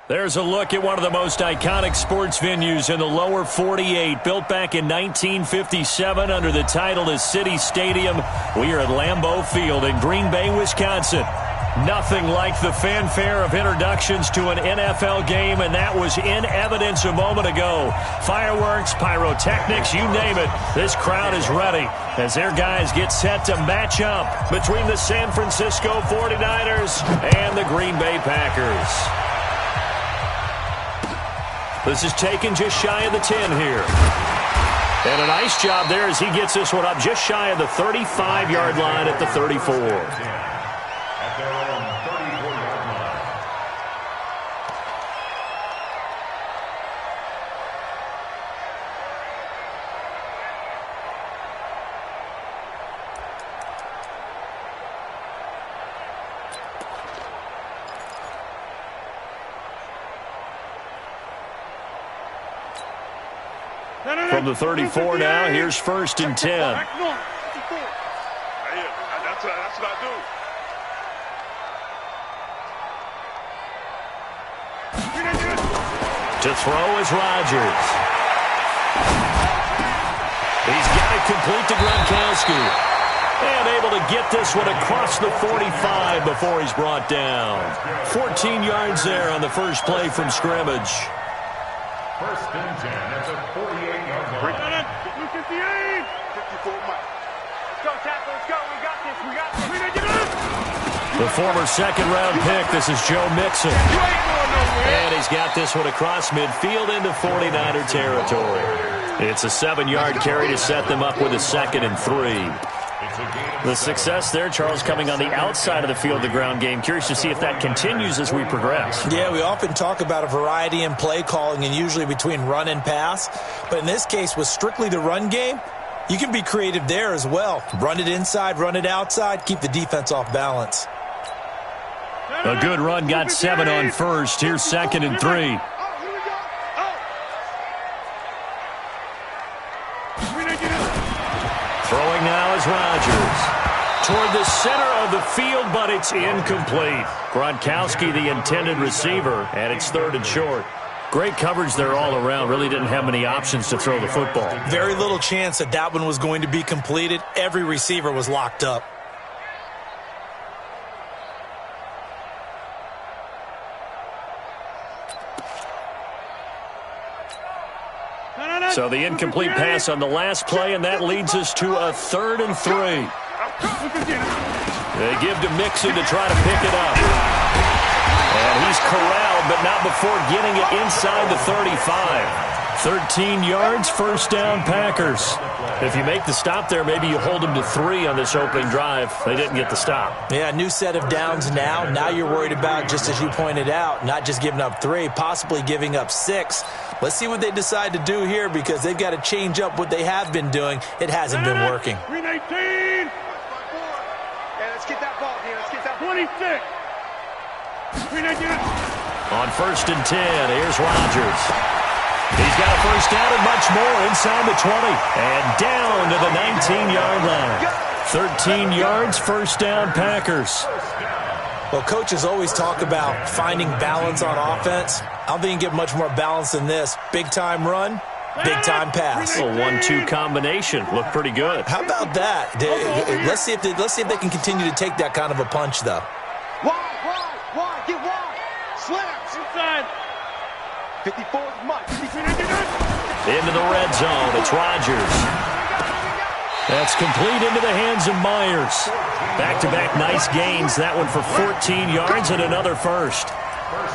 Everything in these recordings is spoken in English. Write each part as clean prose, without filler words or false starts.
There's a look at one of the most iconic sports venues in the lower 48, built back in 1957 under the title of City Stadium. We are at Lambeau Field in Green Bay, Wisconsin. Nothing like the fanfare of introductions to an NFL game, and that was in evidence a moment ago. Fireworks, pyrotechnics, you name it. This crowd is ready as their guys get set to match up between the San Francisco 49ers and the Green Bay Packers. This is taken just shy of the 10 here. And a nice job there as he gets this one up just shy of the 35-yard line at the 34. From the 34 now, here's 1st and 10. That's what I do. To throw is Rodgers. He's got it complete to Gronkowski. And able to get this one across the 45 before he's brought down. 14 yards there on the first play from scrimmage. 1st and 10 at the 48-yard line. 54, Mike. Let's go, Tackle. Let's go. We got this. We got this. The former second-round pick, this is Joe Mixon. And he's got this one across midfield into 49er territory. It's a 7-yard carry to set them up with a 2nd and 3. The success there, Charles, coming on the outside of the field, the ground game. Curious to see if that continues as we progress. Yeah, we often talk about a variety in play calling and usually between run and pass. But in this case, with strictly the run game, you can be creative there as well. Run it inside, run it outside, keep the defense off balance. A good run, got 7 on first. Here's 2nd and 3. Throwing now is Rodgers. Toward the center of the field, but it's incomplete. Gronkowski, the intended receiver, and it's 3rd and short. Great coverage there all around. Really didn't have many options to throw the football. Very little chance that that one was going to be completed. Every receiver was locked up. So the incomplete pass on the last play, and that leads us to a 3rd and 3. They give to Mixon to try to pick it up. And he's corralled, but not before getting it inside the 35. 13 yards, 1st down, Packers. If you make the stop there, maybe you hold them to 3 on this opening drive. They didn't get the stop. Yeah, new set of downs now. Now you're worried about, just as you pointed out, not just giving up 3, possibly giving up 6. Let's see what they decide to do here because they've got to change up what they have been doing. It hasn't been working. 319. Let's get that ball here. Let's get that 26. 319. On 1st and 10, here's Rodgers. He's got a 1st down and much more inside the 20. And down to the 19-yard line. 13 yards, 1st down, Packers. Well, coaches always talk about finding balance on offense. I don't think you can get much more balance than this. Big-time run, big-time pass. A 1-2 combination. Looked pretty good. How about that? Let's see if they can continue to take that kind of a punch, though. Wide, get wide. Slams. Inside. 54 is Mike. Into the red zone. It's Rodgers. That's complete into the hands of Myers. Back-to-back nice gains. That one for 14 yards and another 1st.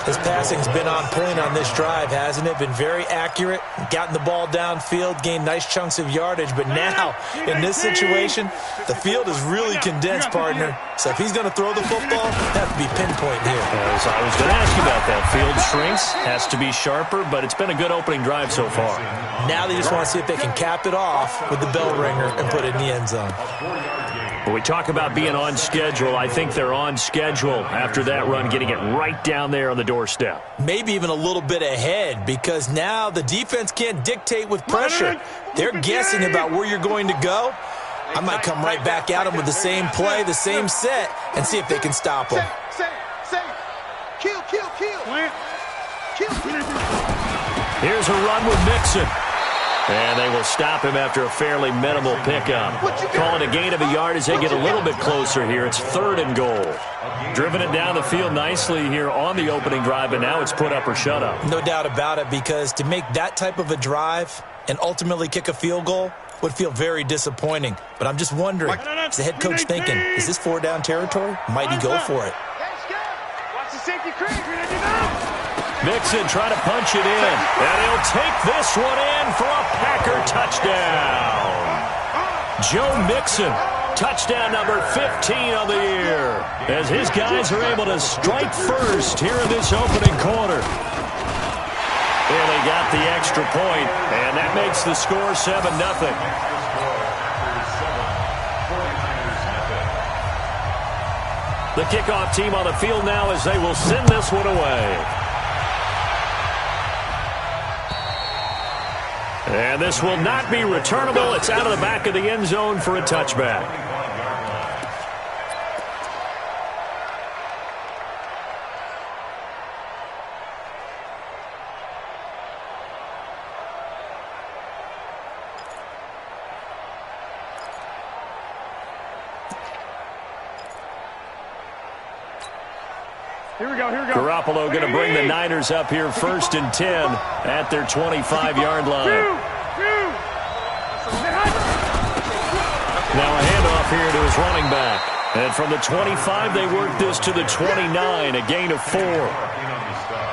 His passing's been on point on this drive, hasn't it? Been very accurate, gotten the ball downfield, gained nice chunks of yardage. But now, in this situation, the field is really condensed, partner. So if he's going to throw the football, have to be pinpoint here. I was going to ask you about that. Field shrinks, has to be sharper, but it's been a good opening drive so far. Now they just want to see if they can cap it off with the bell ringer and put it in the end zone. When we talk about being on schedule, I think they're on schedule after that run, getting it right down there on the doorstep. Maybe even a little bit ahead because now the defense can't dictate with pressure. They're guessing about where you're going to go. I might come right back at them with the same play, the same set, and see if they can stop them. Kill. Here's a run with Mixon. And they will stop him after a fairly minimal pickup. Call it a gain of a yard as they get a little bit closer here. It's 3rd and goal. Driven it down the field nicely here on the opening drive, and now it's put up or shut up. No doubt about it, because to make that type of a drive and ultimately kick a field goal would feel very disappointing. But I'm just wondering, is the head coach thinking, is this 4-down territory? Might he go for it? Watch the safety creep. Mixon trying to punch it in, and he'll take this one in for a Packer touchdown. Joe Mixon, touchdown number 15 on the year, as his guys are able to strike first here in this opening quarter. And they got the extra point, and that makes the score 7-0. The kickoff team on the field now as they will send this one away. And this will not be returnable. It's out of the back of the end zone for a touchback. Here we go. Garoppolo going to bring the Niners up here 1st and 10 at their 25-yard line. Now a handoff here to his running back. And from the 25, they work this to the 29, a gain of 4.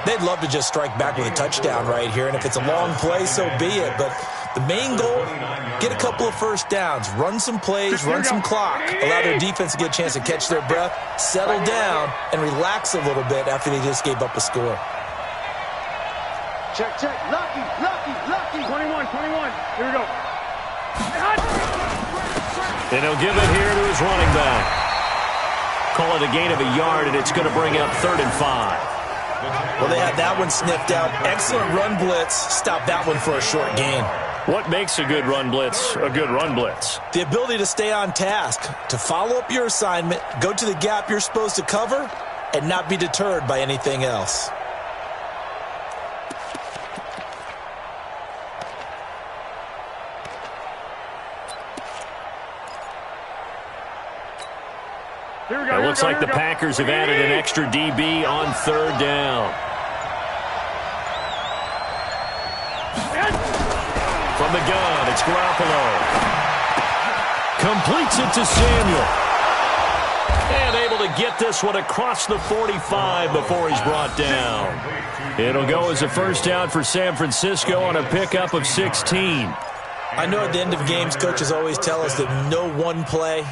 They'd love to just strike back with a touchdown right here, and if it's a long play, so be it. But the main goal, get a couple of first downs, run some plays, run some clock, allow their defense to get a chance to catch their breath, settle down, and relax a little bit after they just gave up a score. Check. Lucky. 21. Here we go. And he'll give it here to his running back. Call it a gain of a yard, and it's going to bring up 3rd and 5. Well, they had that one sniffed out. Excellent run blitz. Stop that one for a short gain. What makes a good run blitz a good run blitz? The ability to stay on task, to follow up your assignment, go to the gap you're supposed to cover, and not be deterred by anything else. It looks like the Packers have added an extra DB on 3rd down. From the gun, it's Garoppolo. Completes it to Samuel. And able to get this one across the 45 before he's brought down. It'll go as a first down for San Francisco on a pickup of 16. I know at the end of games, coaches always tell us that no one play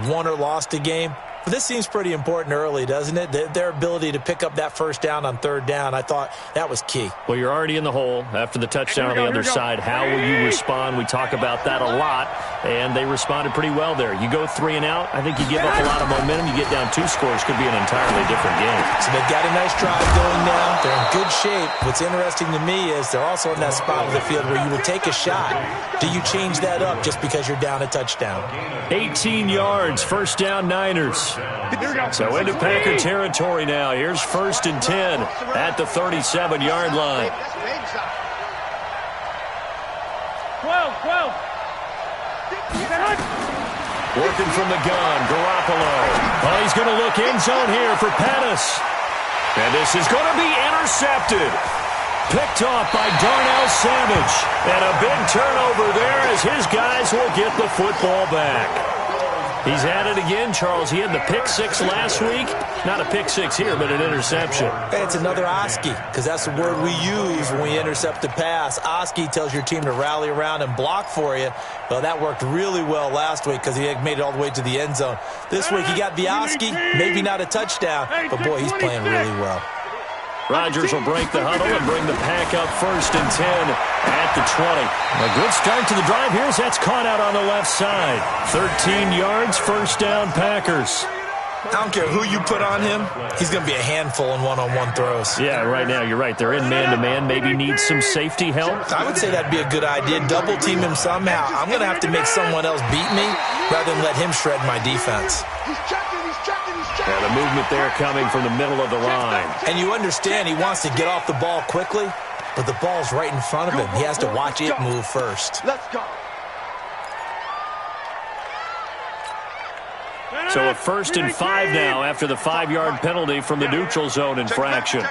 won or lost a game. But this seems pretty important early, doesn't it? Their ability to pick up that first down on 3rd down, I thought that was key. Well, you're already in the hole after the touchdown on the other side. How will you respond? We talk about that a lot, and they responded pretty well there. You go 3 and out, I think you give up a lot of momentum. You get down 2 scores, could be an entirely different game. So they've got a nice drive going now. They're in good shape. What's interesting to me is they're also in that spot of the field where you will take a shot. Do you change that up just because you're down a touchdown? 18 yards, first down Niners. So into Packer territory now. Here's 1st and 10 at the 37-yard line. 12. Working from the gun, Garoppolo. Well, he's going to look end zone here for Pettis. And this is going to be intercepted. Picked off by Darnell Savage. And a big turnover there as his guys will get the football back. He's at it again, Charles. He had the pick 6 last week. Not a pick 6 here, but an interception. Hey, it's another Oski, because that's the word we use when we intercept a pass. Oski tells your team to rally around and block for you. Well, that worked really well last week because he had made it all the way to the end zone. This week he got the Oski, maybe not a touchdown, but boy, he's playing really well. Rodgers will break the huddle and bring the pack up 1st and 10 at the 20. A good start to the drive here as that's caught out on the left side. 13 yards, first down Packers. I don't care who you put on him, he's going to be a handful in one-on-one throws. Yeah, right now you're right. They're in man-to-man. Maybe needs some safety help. I would say that'd be a good idea. Double team him somehow. I'm going to have to make someone else beat me rather than let him shred my defense. He's checking. Yeah, the movement there coming from the middle of the line. And you understand he wants to get off the ball quickly, but the ball's right in front of him. He has to watch it move first. Let's go. So a 1st and 5 now after the 5-yard penalty from the neutral zone infraction.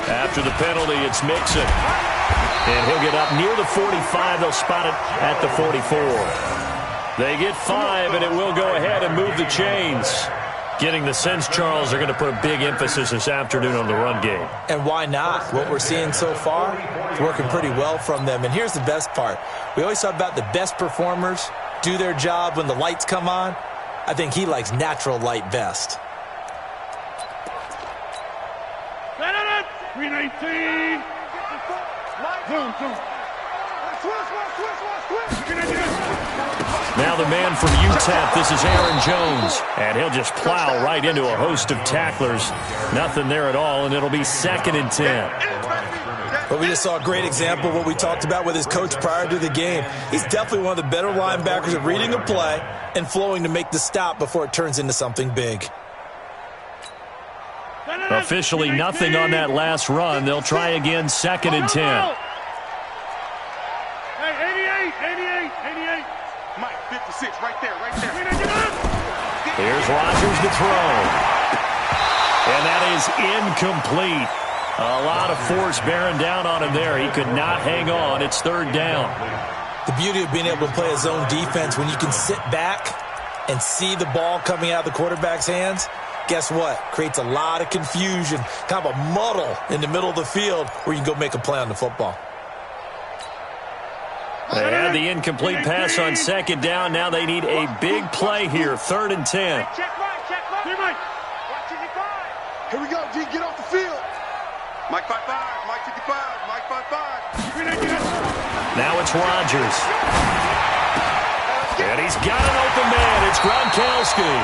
After the penalty, it's Mixon. And he'll get up near the 45. They'll spot it at the 44. They get 5, and it will go ahead and move the chains. Getting the sense, Charles, they're going to put a big emphasis this afternoon on the run game. And why not? What we're seeing so far is working pretty well from them. And here's the best part. We always talk about the best performers do their job when the lights come on. I think he likes natural light best. 319. Now the man from UTEP, this is Aaron Jones. And he'll just plow right into a host of tacklers. Nothing there at all, and it'll be 2nd and 10. But we just saw a great example of what we talked about with his coach prior to the game. He's definitely one of the better linebackers at reading a play and flowing to make the stop before it turns into something big. Officially nothing on that last run. They'll try again, 2nd and 10. Hey, 88. Mike, 56, right there. Here's Rodgers to throw. And that is incomplete. A lot of force bearing down on him there. He could not hang on. It's 3rd down. The beauty of being able to play a zone defense when you can sit back and see the ball coming out of the quarterback's hands, guess what? Creates a lot of confusion, kind of a muddle in the middle of the field where you can go make a play on the football. They had the incomplete pass on 2nd down. Now they need a big play here, 3rd and 10. Check Mike. Here we go, G, get off the field. Mike 5-5, Mike 55, Mike 5-5. Now it's Rodgers. And he's got an open man. It's Gronkowski.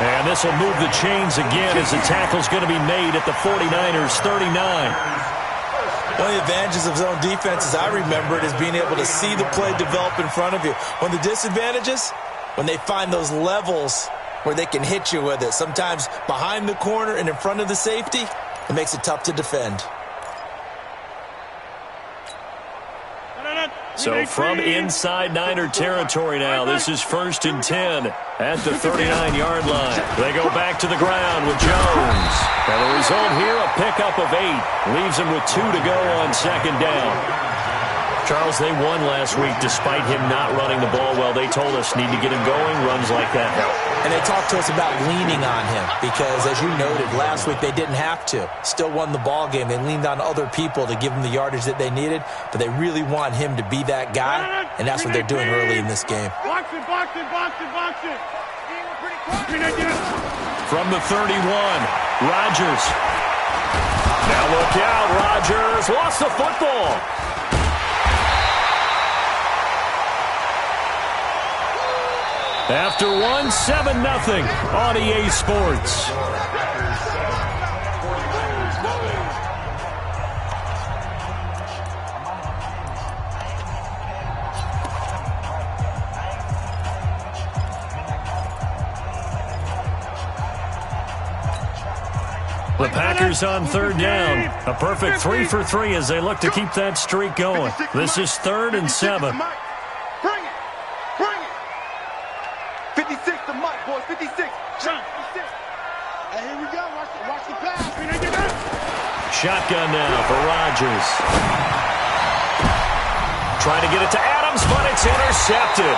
And this will move the chains again as the tackle's going to be made at the 49ers 39. One of the advantages of zone defense, as I remember it, is being able to see the play develop in front of you. One of the disadvantages, when they find those levels where they can hit you with it, sometimes behind the corner and in front of the safety, it makes it tough to defend. So from inside Niner territory now, this is 1st and 10 at the 39-yard line. They go back to the ground with Jones. And the result here, a pickup of 8. Leaves him with 2 to go on 2nd down. Charles, they won last week despite him not running the ball well. They told us need to get him going. Runs like that help. And they talked to us about leaning on him because, as you noted, last week they didn't have to. Still won the ball game. They leaned on other people to give them the yardage that they needed, but they really want him to be that guy, and that's what they're doing early in this game. Box it. From the 31, Rodgers. Now look out, Rodgers lost the football. After 7-0 on EA Sports. The Packers on 3rd down. A perfect 3 for 3 as they look to keep that streak going. This is 3rd and 7. Bring it. 56 to Mike, boys. 56. Hey, here we go. Watch the pass. Shotgun now for Rodgers. Trying to get it to Adams, but it's intercepted.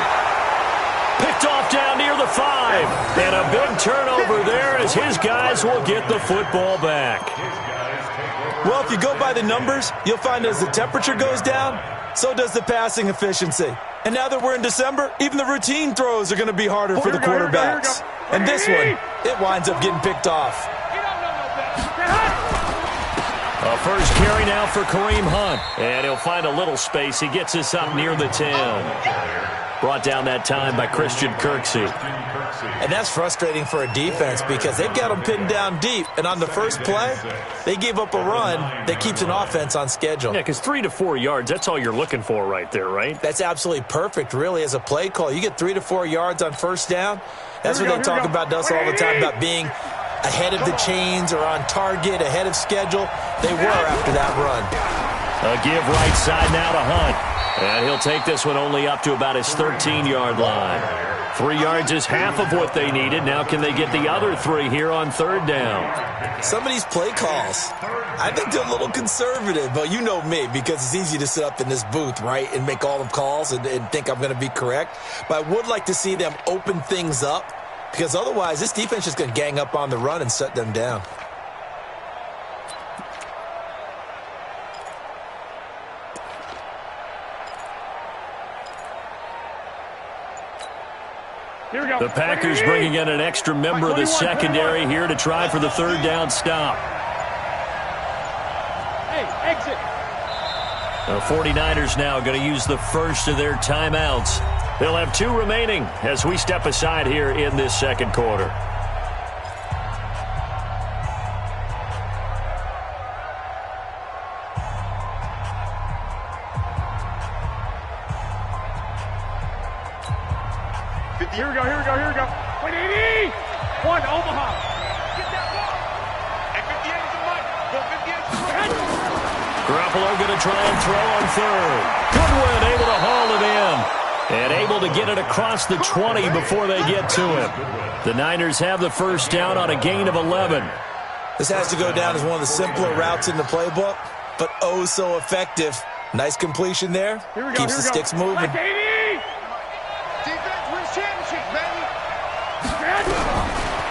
Picked off down near the 5. And a big turnover there as his guys will get the football back. Well, if you go by the numbers, you'll find as the temperature goes down, so does the passing efficiency. And now that we're in December, even the routine throws are going to be harder for the quarterbacks. And this one, it winds up getting picked off. A first carry now for Kareem Hunt. And he'll find a little space. He gets us up near the 10. Brought down that time by Christian Kirksey. And that's frustrating for a defense because they've got them pinned down deep. And on the first play, they gave up a run that keeps an offense on schedule. Yeah, because 3 to 4 yards, that's all you're looking for right there, right? That's absolutely perfect, really, as a play call. You get 3 to 4 yards on first down. That's what they talk about us all the time, about being ahead of the chains or on target, ahead of schedule. They were after that run. A give right side now to Hunt. And he'll take this one only up to about his 13-yard line. 3 yards is half of what they needed. Now can they get the other 3 here on third down? Some of these play calls, I think they're a little conservative, but you know me, because it's easy to sit up in this booth, right, and make all the calls and think I'm going to be correct. But I would like to see them open things up, because otherwise this defense is going to gang up on the run and shut them down. Here we go. The Packers bringing in an extra member of the secondary here to try for the third down stop. Hey, exit. The 49ers now going to use the first of their timeouts. They'll have 2 remaining as we step aside here in this second quarter. Here we go, here we go, here we go. 180! 1, Omaha. Get that ball. And 58 is the mic. Go 58 is the mic. Garoppolo going to try and throw on third. Goodwin able to haul it in. And able to get it across the 20 before they get to him. The Niners have the first down on a gain of 11. This has to go down as one of the simpler routes in the playbook, but oh so effective. Nice completion there. Keeps the sticks moving.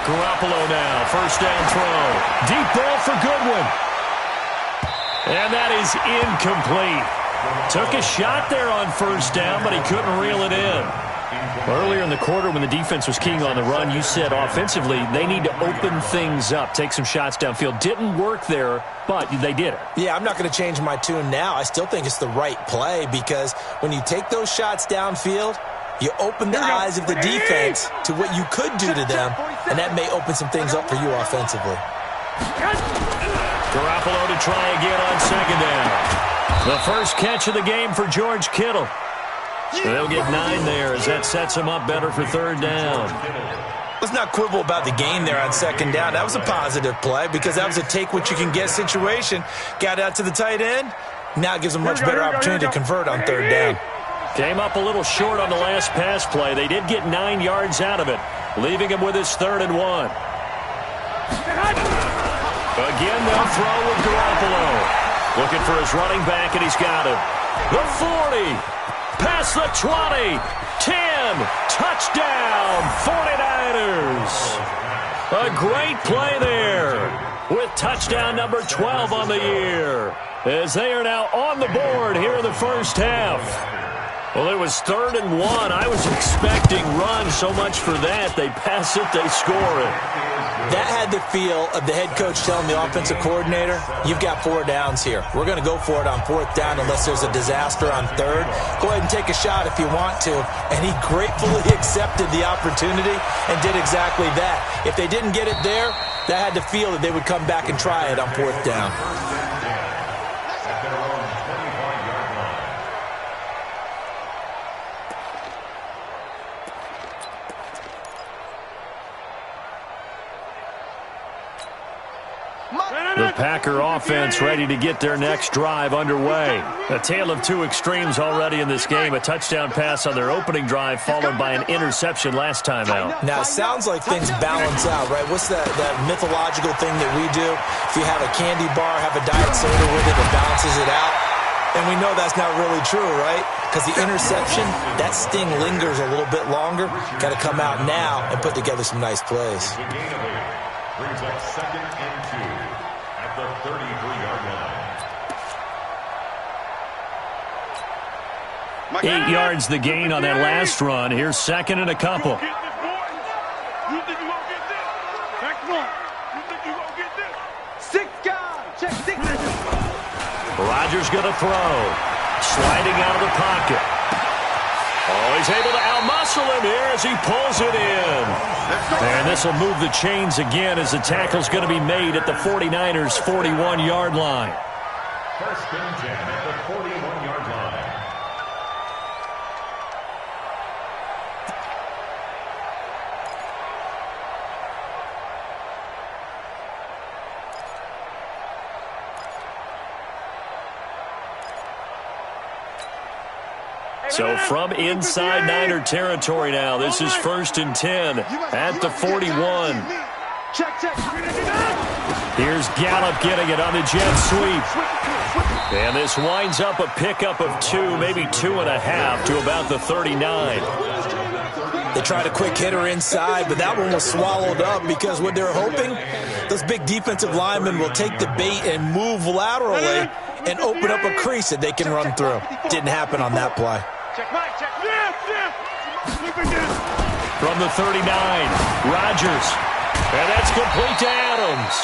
Garoppolo now, first down throw. Deep ball for Goodwin. And that is incomplete. Took a shot there on first down, but he couldn't reel it in. Earlier in the quarter when the defense was keying on the run, you said offensively they need to open things up, take some shots downfield. Didn't work there, but they did it. Yeah, I'm not going to change my tune now. I still think it's the right play because when you take those shots downfield, you open the eyes of the defense to what you could do to them, and that may open some things up for you offensively. Garoppolo to try again on second down. The first catch of the game for George Kittle. They'll get 9 there as that sets him up better for third down. Let's not quibble about the gain there on second down. That was a positive play because that was a take-what-you-can-get situation. Got out to the tight end. Now it gives them a much better opportunity to convert on third down. Came up a little short on the last pass play. They did get 9 yards out of it, leaving him with his 3rd and 1. Again, they'll throw with Garoppolo. Looking for his running back, and he's got him. The 40, past the 20, 10, touchdown, 49ers. A great play there with touchdown number 12 on the year as they are now on the board here in the first half. Well, it was 3rd and 1. I was expecting run so much for that. They pass it, they score it. That had the feel of the head coach telling the offensive coordinator, you've got 4 downs here. We're going to go for it on 4th down unless there's a disaster on 3rd. Go ahead and take a shot if you want to. And he gratefully accepted the opportunity and did exactly that. If they didn't get it there, that had the feel that they would come back and try it on 4th down. The Packer offense ready to get their next drive underway. A tale of 2 extremes already in this game. A touchdown pass on their opening drive followed by an interception last time out. Now, it sounds like things balance out, right? What's that mythological thing that we do? If you have a candy bar, have a diet soda with it, it balances it out. And we know that's not really true, right? Because the interception, that sting lingers a little bit longer. Got to come out now and put together some nice plays. Brings up 2nd and 2 at the 33-yard line. 8 yards the gain on that last run. Here's 2nd and a couple. You think you won't get this? Back one. You think you won't get this? 6 guys. Check 6. Rodgers going to throw. Sliding out of the pocket. Oh, he's able to outmuscle him here as he pulls it in. And this will move the chains again as the tackle's going to be made at the 49ers' 41-yard line. First and 10 at the 41-yard line. So from inside Niner territory now, this is first and 10 at the 41. Here's Gallup getting it on the jet sweep. And this winds up a pickup of 2, maybe 2.5 to about the 39. They tried a quick hitter inside, but that one was swallowed up because what they're hoping, those big defensive linemen will take the bait and move laterally and open up a crease that they can run through. Didn't happen on that play. From the 39, Rodgers. And that's complete to Adams.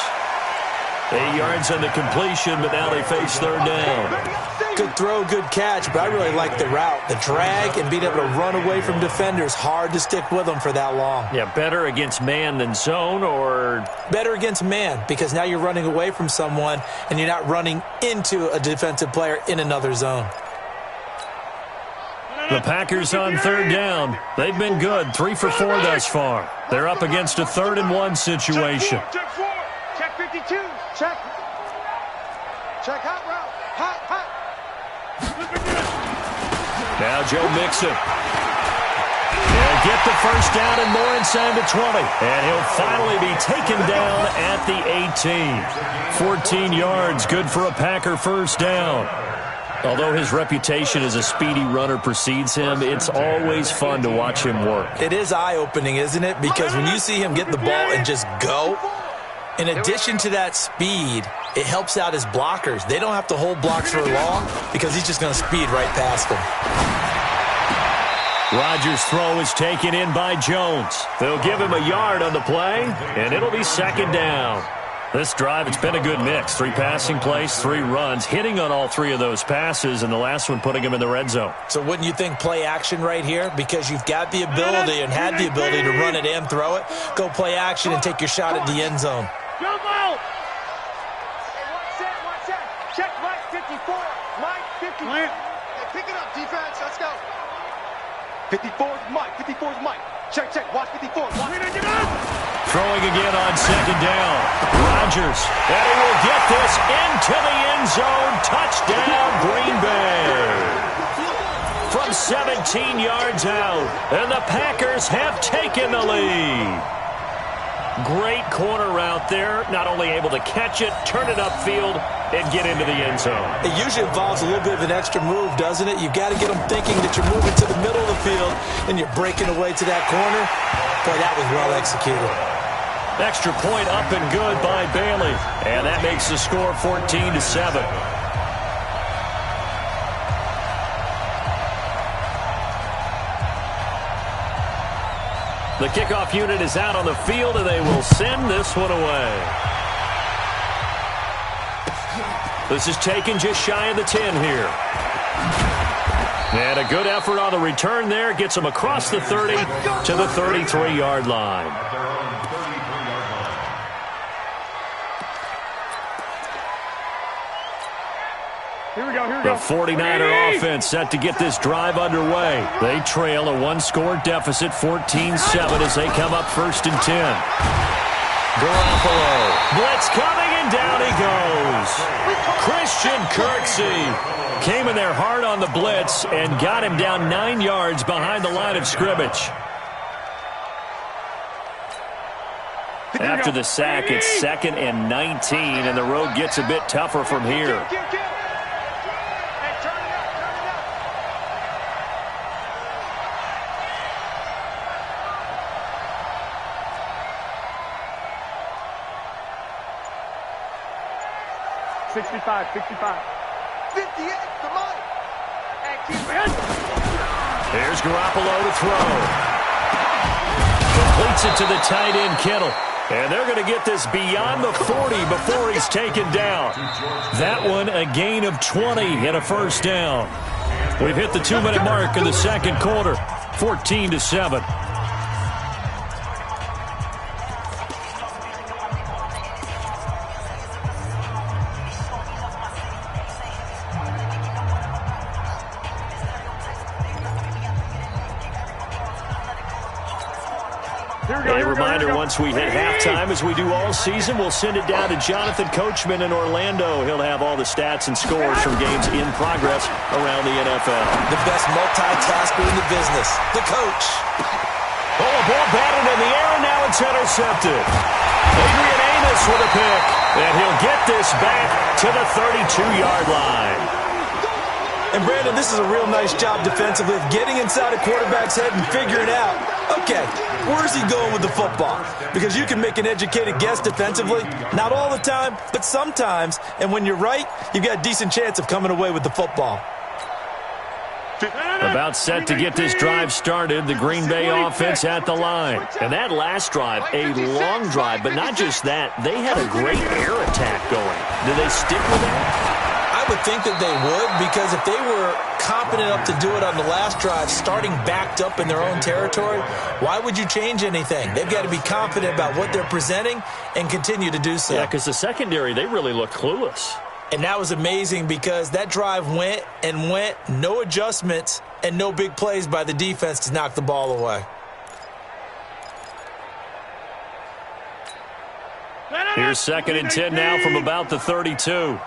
8 yards on the completion, but now they face third down. Good throw, good catch, but I really like the route. The drag and being able to run away from defenders, hard to stick with them for that long. Yeah, better against man than zone, or? Better against man, because now you're running away from someone and you're not running into a defensive player in another zone. The Packers on third down. They've been good, 3 for 4 thus far. They're up against a 3rd and 1 situation. Check 4. Check 52. Check. Check hot route. Hot. Now Joe Mixon. He'll get the first down and more inside the 20. And he'll finally be taken down at the 18. 14 yards, good for a Packer first down. Although his reputation as a speedy runner precedes him, it's always fun to watch him work. It is eye-opening, isn't it? Because when you see him get the ball and just go, in addition to that speed, it helps out his blockers. They don't have to hold blocks for long because he's just going to speed right past them. Rodgers' throw is taken in by Jones. They'll give him a yard on the play, and it'll be second down. This drive, it's been a good mix. 3 passing plays, 3 runs, hitting on all 3 of those passes, and the last one putting him in the red zone. So wouldn't you think play action right here? Because you've got the ability and had the ability to run it and throw it. Go play action and take your shot at the end zone. Jump out! One set. Check Mike 54. Mike 54. Hey, pick it up, defense. Let's go. 54's Mike. 54's Mike. Check. Watch 54. Watch. Throwing again on second down. Rodgers. And he will get this into the end zone. Touchdown, Green Bay. From 17 yards out. And the Packers have taken the lead. Great corner route there. Not only able to catch it, turn it upfield, and get into the end zone. It usually involves a little bit of an extra move, doesn't it? You've got to get them thinking that you're moving to the middle of the field and you're breaking away to that corner. Boy, that was well executed. Extra point up and good by Bailey. And that makes the score 14-7. The kickoff unit is out on the field, and they will send this one away. This is taken just shy of the 10 here. And a good effort on the return there. Gets them across the 30 to the 33-yard line. Here we go. The 49er offense set to get this drive underway. They trail a 1-score deficit, 14-7, as they come up first and 10. Garoppolo. Blitz coming, and down he goes. Christian Kirksey came in there hard on the blitz and got him down 9 yards behind the line of scrimmage. After the sack, it's 2nd and 19, and the road gets a bit tougher from here. Sixty-five. 58 to Mike. There's Garoppolo to throw. Completes it to the tight end, Kittle. And they're going to get this beyond the 40 before he's taken down. That one a gain of 20 and a first down. We've hit the 2-minute mark in the second quarter, 14-7. A reminder, once we hit halftime, as we do all season, we'll send it down to Jonathan Coachman in Orlando. He'll have all the stats and scores from games in progress around the NFL. The best multitasker in the business, the coach. Oh, a ball batted in the air, and now it's intercepted. Adrian Amos with a pick, and he'll get this back to the 32-yard line. And, Brandon, this is a real nice job defensively of getting inside a quarterback's head and figuring out, okay, where's he going with the football? Because you can make an educated guess defensively, not all the time, but sometimes. And when you're right, you've got a decent chance of coming away with the football. About set to get this drive started, the Green Bay offense at the line. And that last drive, a long drive, but not just that, they had a great air attack going. Do they stick with that? I would think that they would, because if they were competent enough to do it on the last drive, starting backed up in their own territory, why would you change anything? They've got to be confident about what they're presenting and continue to do so. Yeah, because the secondary, they really look clueless. And that was amazing because that drive went and went, no adjustments and no big plays by the defense to knock the ball away. Here's 2nd and 10 now from about the 32.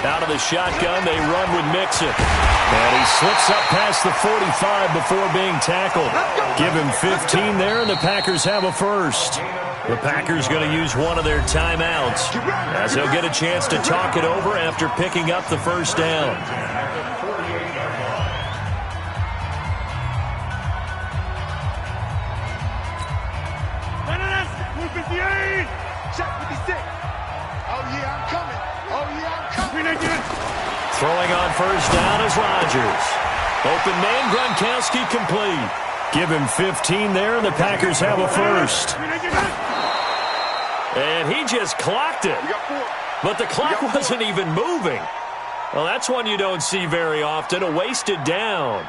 Out of the shotgun, they run with Mixon. And he slips up past the 45 before being tackled. Give him 15 there, and the Packers have a first. The Packers going to use one of their timeouts, as they'll get a chance to talk it over after picking up the first down. Throwing on first down is Rodgers. Open man, Gronkowski complete. Give him 15 there, and the Packers have a first. And he just clocked it. But the clock wasn't even moving. Well, that's one you don't see very often, a wasted down.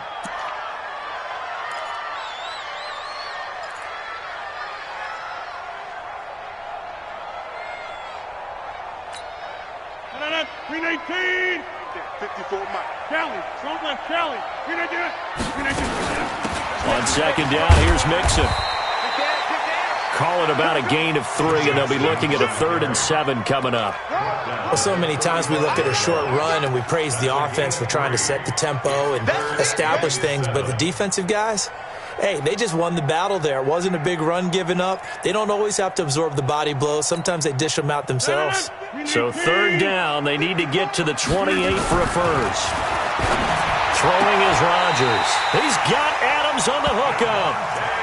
Green 18. 54 Mike. Kelly. Strong left Kelly. Green 18. On second down, here's Mixon. Call it about a gain of 3, and they'll be looking at a 3rd and 7 coming up. Well, so many times we look at a short run and we praise the offense for trying to set the tempo and establish things, but the defensive guys, hey, they just won the battle there. It wasn't a big run given up. They don't always have to absorb the body blows. Sometimes they dish them out themselves. So 3rd down, they need to get to the 28 for a first. Throwing is Rodgers. He's got Adams on the hookup.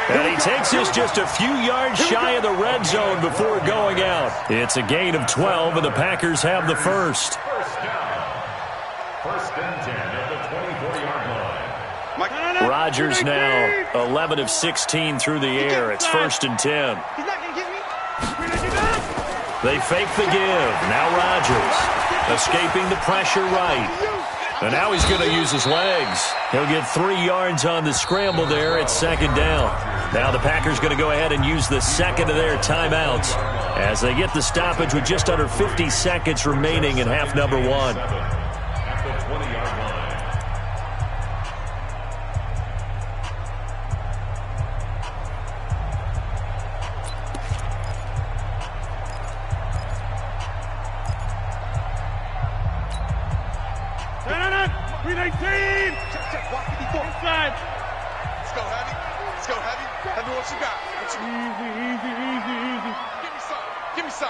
And he takes this just a few yards shy of the red zone before going out. It's a gain of 12, and the Packers have the first. First and 10 at the 24-yard line. Rodgers now 11 of 16 through the air. It's 1st and 10. They fake the give. Now Rodgers escaping the pressure right. And now he's going to use his legs. He'll get 3 yards on the scramble there. It's 2nd down. Now the Packers going to go ahead and use the second of their timeouts as they get the stoppage with just under 50 seconds remaining in half number 1. At the 20-yard line. Green 18. Check. Walk 54. Inside. Let's go heavy. Heavy what you got. Easy. Give me some.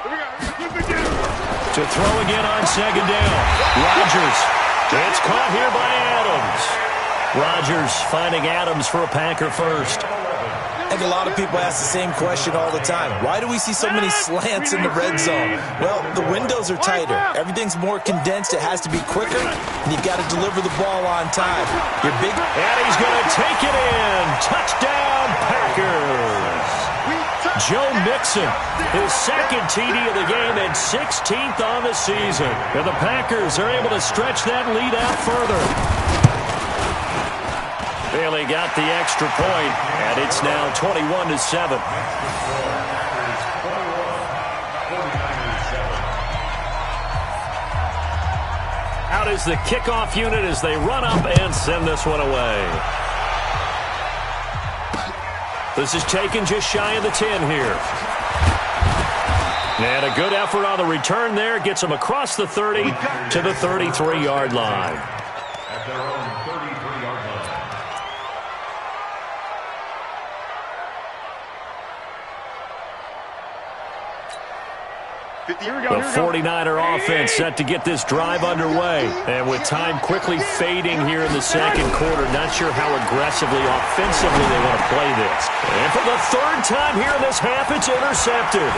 Here we go. To throw again on 2nd down. Rodgers. It's caught here by Adams. Rodgers finding Adams for a Packer first. I think a lot of people ask the same question all the time. Why do we see so many slants in the red zone? Well, the windows are tighter. Everything's more condensed. It has to be quicker, and you've got to deliver the ball on time. And he's going to take it in. Touchdown, Packers. Joe Mixon, his second TD of the game and 16th on the season. And the Packers are able to stretch that lead out further. Bailey got the extra point, and it's now 21-7. Out is the kickoff unit as they run up and send this one away. This is taken just shy of the 10 here. And a good effort on the return there. Gets them across the 30 to the 33-yard line. At their own 33-yard line. The 49er offense set to get this drive underway. And with time quickly fading here in the second quarter, not sure how aggressively, offensively they want to play this. And for the third time here in this half, it's intercepted.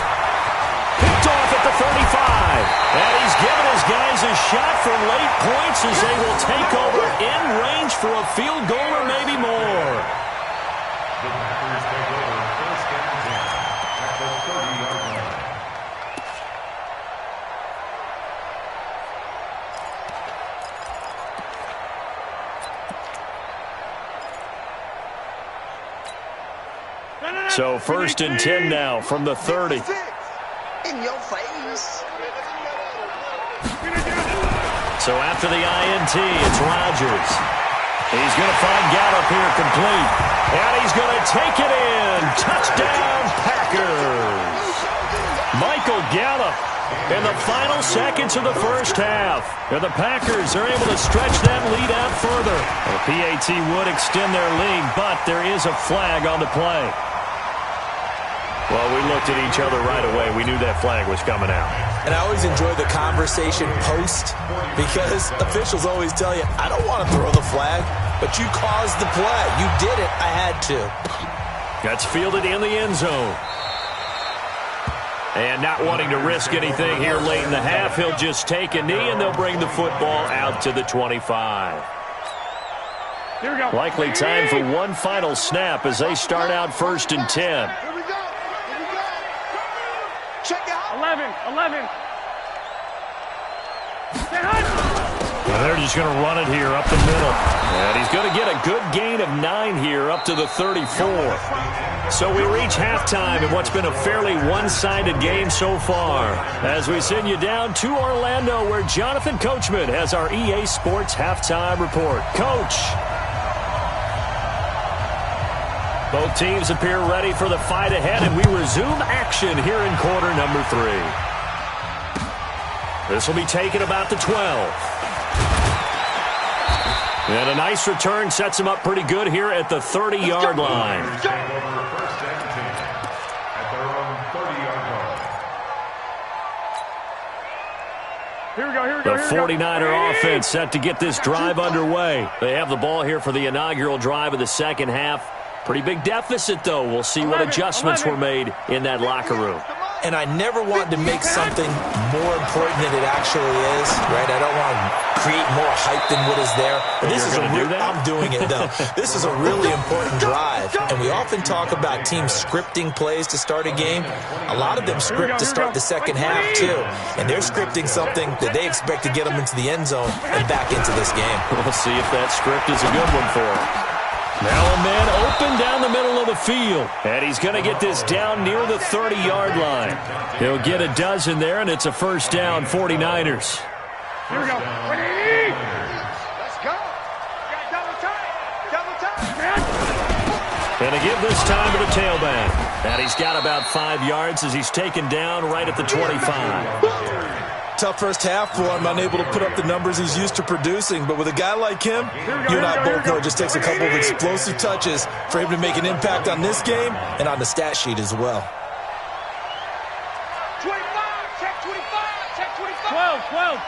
Picked off at the 35. And he's given his guys a shot for late points as they will take over in range for a field goal or maybe more. The Packers take over first and 10 at the 30-yard line. So first and 10 now from the 30. In your face. So after the INT, it's Rodgers. He's going to find Gallup here complete. And he's going to take it in. Touchdown, Packers. Michael Gallup in the final seconds of the first half. And the Packers are able to stretch that lead out further. The PAT would extend their lead, but there is a flag on the play. Well, we looked at each other right away. We knew that flag was coming out. And I always enjoy the conversation post because officials always tell you, I don't want to throw the flag, but you caused the play. You did it. I had to. That's fielded in the end zone. And not wanting to risk anything here late in the half, he'll just take a knee, and they'll bring the football out to the 25. Here we go. Likely time for one final snap as they start out first and 10. Here we go. Here we go. Check it out. 11. Well, they're just going to run it here up the middle. And he's going to get a good gain of 9 here up to the 34. So we reach halftime in what's been a fairly one-sided game so far. As we send you down to Orlando where Jonathan Coachman has our EA Sports halftime report. Coach. Both teams appear ready for the fight ahead, and we resume action here in quarter number 3. This will be taken about the 12. And a nice return sets him up pretty good here at the 30-yard line. Take over first and 10 at their own 30-yard line. Here we go. The 49er offense set to get this drive underway. They have the ball here for the inaugural drive of the second half. Pretty big deficit, though. We'll see what adjustments were made in that locker room. And I never want to make something more important than it actually is, right? I don't want to create more hype than what is there. But this is I'm doing it, though. This is a really important drive. And we often talk about teams scripting plays to start a game. A lot of them script to start the second half, too. And they're scripting something that they expect to get them into the end zone and back into this game. We'll see if that script is a good one for them. Now a man open down the middle of the field. And he's going to get this down near the 30-yard line. He'll get a dozen there, and it's a first down, 49ers. Here we go. Let's go. Double time. And to give this time to the tailback. And he's got about 5 yards as he's taken down right at the 25. Tough first half for him, unable to put up the numbers he's used to producing. But with a guy like him, you and I both know it just takes a couple of explosive touches for him to make an impact on this game and on the stat sheet as well. 25. Check 25. Check 25. 12.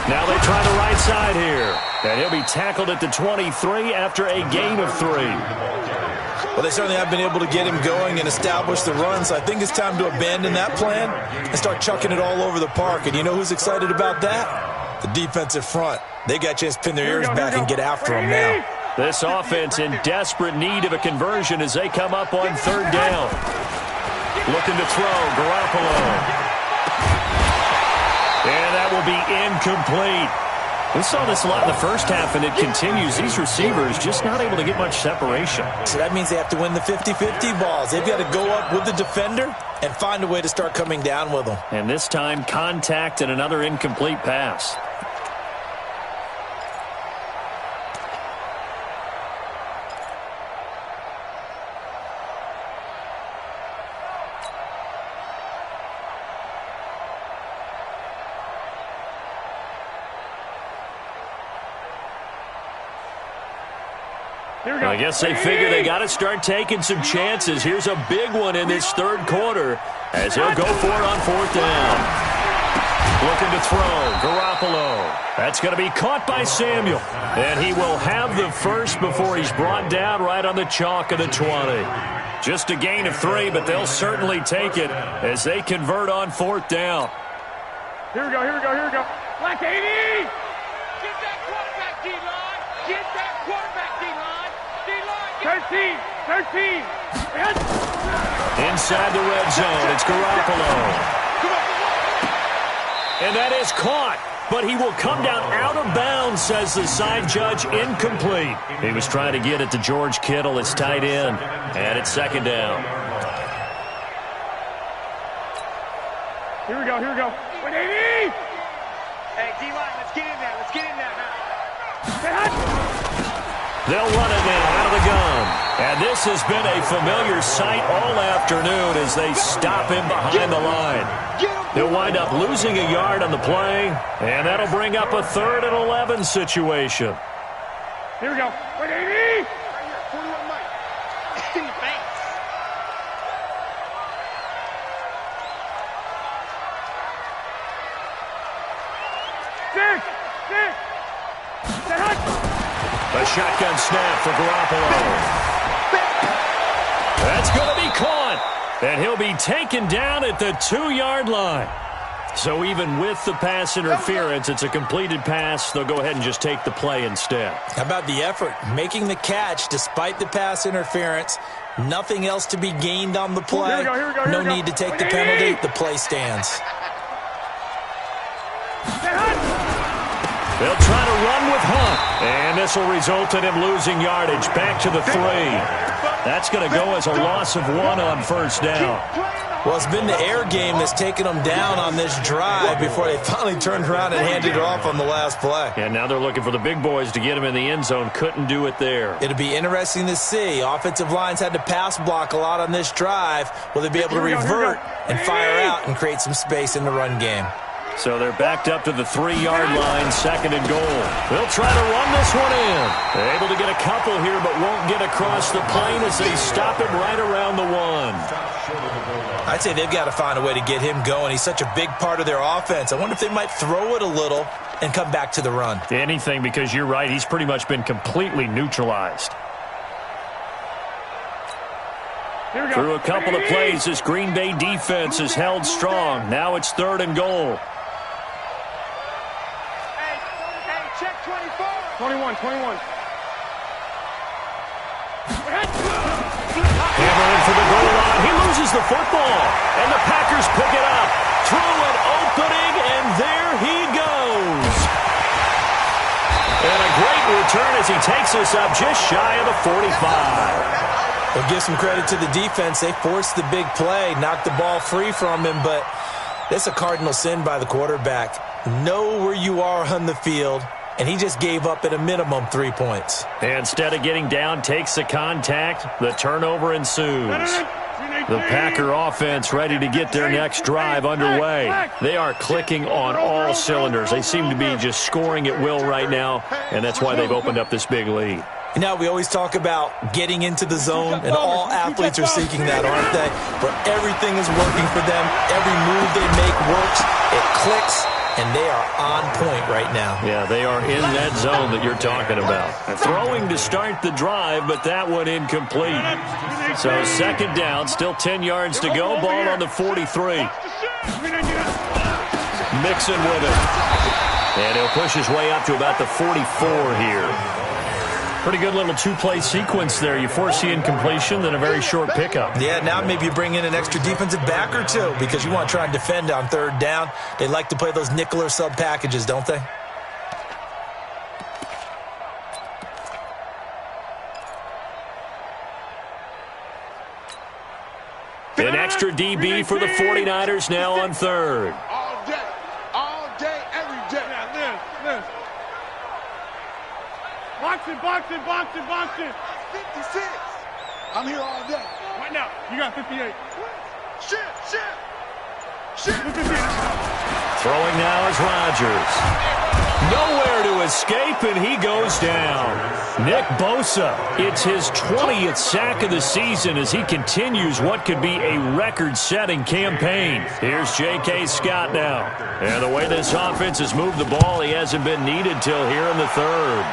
Now they try the right side here. And he'll be tackled at the 23 after a gain of 3. Well, they certainly have been able to get him going and establish the run, so I think it's time to abandon that plan and start chucking it all over the park. And you know who's excited about that? The defensive front. They got a chance to pin their ears back and get after him now. This offense in desperate need of a conversion as they come up on third down. Looking to throw, Garoppolo. And that will be incomplete. We saw this a lot in the first half, and it continues. These receivers just not able to get much separation. So that means they have to win the 50-50 balls. They've got to go up with the defender and find a way to start coming down with them. And this time, contact and another incomplete pass. I guess they figure they got to start taking some chances. Here's a big one in this third quarter as he'll go for it on fourth down. Looking to throw, Garoppolo. That's going to be caught by Samuel. And he will have the first before he's brought down right on the chalk of the 20. Just a gain of 3, but they'll certainly take it as they convert on fourth down. Here we go, here we go, here we go. Black 80! Get that quarterback, D-line! Get that quarterback, D-line! D-line! 13! Inside the red zone, it's Garoppolo. And that is caught, but he will come down out of bounds, says the side judge, incomplete. He was trying to get it to George Kittle, his tight end, and it's second down. Here we go, here we go. 180! Hey, D-line, let's get in there, let's get in there now. They'll run it now out of the gun. And this has been a familiar sight all afternoon as they stop him behind the line. They'll wind up losing a yard on the play, and that'll bring up a 3rd and 11 situation. Here we go. 180! 41 Mike. Thanks. A shotgun snap for Garoppolo. That's going to be caught. And he'll be taken down at the 2-yard line. So even with the pass interference, it's a completed pass. They'll go ahead and just take the play instead. How about the effort? Making the catch despite the pass interference. Nothing else to be gained on the play. No need to take the penalty. The play stands. They'll try to run with Hunt. And this will result in him losing yardage. Back to the 3. That's going to go as a loss of 1 on first down. Well, it's been the air game that's taken them down on this drive before they finally turned around and handed it off on the last play. And now they're looking for the big boys to get him in the end zone. Couldn't do it there. It'll be interesting to see. Offensive lines had to pass block a lot on this drive. Will they be able to revert and fire out and create some space in the run game? So they're backed up to the 3-yard line, 2nd and goal. They'll try to run this one in. They're able to get a couple here, but won't get across the plane as they stop him right around the 1. I'd say they've got to find a way to get him going. He's such a big part of their offense. I wonder if they might throw it a little and come back to the run. Anything, because you're right. He's pretty much been completely neutralized. Through a couple of plays, this Green Bay defense is held strong. Now it's 3rd and goal. Check 24. 21. Hammer in for the goal line. He loses the football, and the Packers pick it up. Through an opening, and there he goes. And a great return as he takes us up just shy of the 45. We'll give some credit to the defense. They forced the big play, knocked the ball free from him, but that's a cardinal sin by the quarterback. Know where you are on the field, and he just gave up at a minimum 3 points. And instead of getting down, takes the contact. The turnover ensues. The Packer offense ready to get their next drive underway. They are clicking on all cylinders. They seem to be just scoring at will right now, and that's why they've opened up this big lead. You know, we always talk about getting into the zone, and all athletes are seeking that, aren't they? Where everything is working for them. Every move they make works. It clicks, and they are on point right now. Yeah, they are in that zone that you're talking about. Throwing to start the drive, but that one incomplete. So 2nd down, still 10 yards to go. Ball on the 43. Mixon with it. And he'll push his way up to about the 44 here. Pretty good little two-play sequence there. You force the incompletion, then a very short pickup. Yeah, now maybe you bring in an extra defensive back or two because you want to try and defend on third down. They like to play those nickel or sub packages, don't they? An extra DB for the 49ers now on third. All day, every day. Liz. Box it. 56. I'm here all day. Right now, you got 58. Shit. Throwing now is Rodgers. Nowhere to escape, and he goes down. Nick Bosa, it's his 20th sack of the season as he continues what could be a record-setting campaign. Here's J.K. Scott now. And the way this offense has moved the ball, he hasn't been needed till here in the third.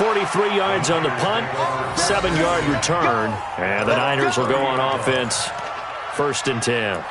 .43 yards on the punt, 7-yard return, and the Niners will go on offense, 1st and 10.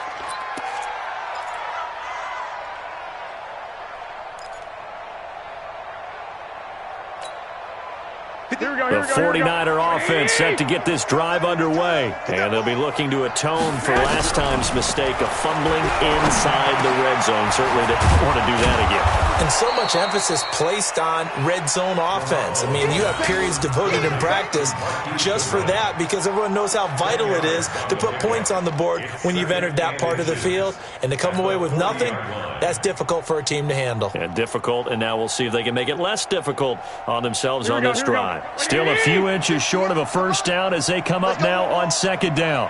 The 49er offense set to get this drive underway, and they'll be looking to atone for last time's mistake of fumbling inside the red zone. Certainly they want to do that again. And so much emphasis placed on red zone offense. I mean, you have periods devoted in practice just for that because everyone knows how vital it is to put points on the board when you've entered that part of the field. And to come away with nothing, that's difficult for a team to handle. And difficult, and now we'll see if they can make it less difficult on themselves on this drive. Still a few inches short of a first down as they come up now on 2nd down.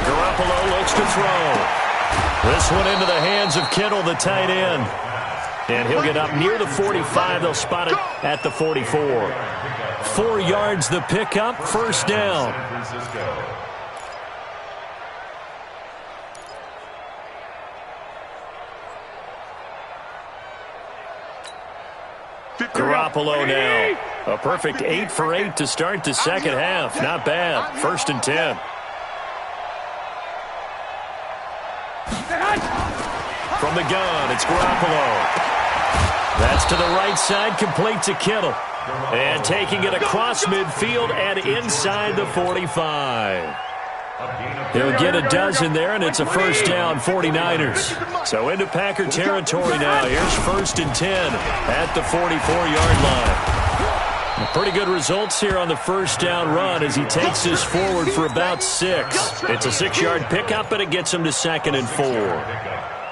Garoppolo looks to throw. This one into the hands of Kittle, the tight end. And he'll get up near the 45. They'll spot it at the 44. 4 yards the pickup, first down. Garoppolo now. A perfect 8 for 8 to start the second half. Not bad. 1st and 10. From the gun, it's Garoppolo. That's to the right side, complete to Kittle. And taking it across midfield and inside the 45. He'll get a dozen there, and it's a first down, 49ers. So into Packer territory now. Here's 1st and 10 at the 44-yard line. Pretty good results here on the first down run as he takes this forward for about 6. It's a 6-yard pickup, and it gets him to 2nd and 4.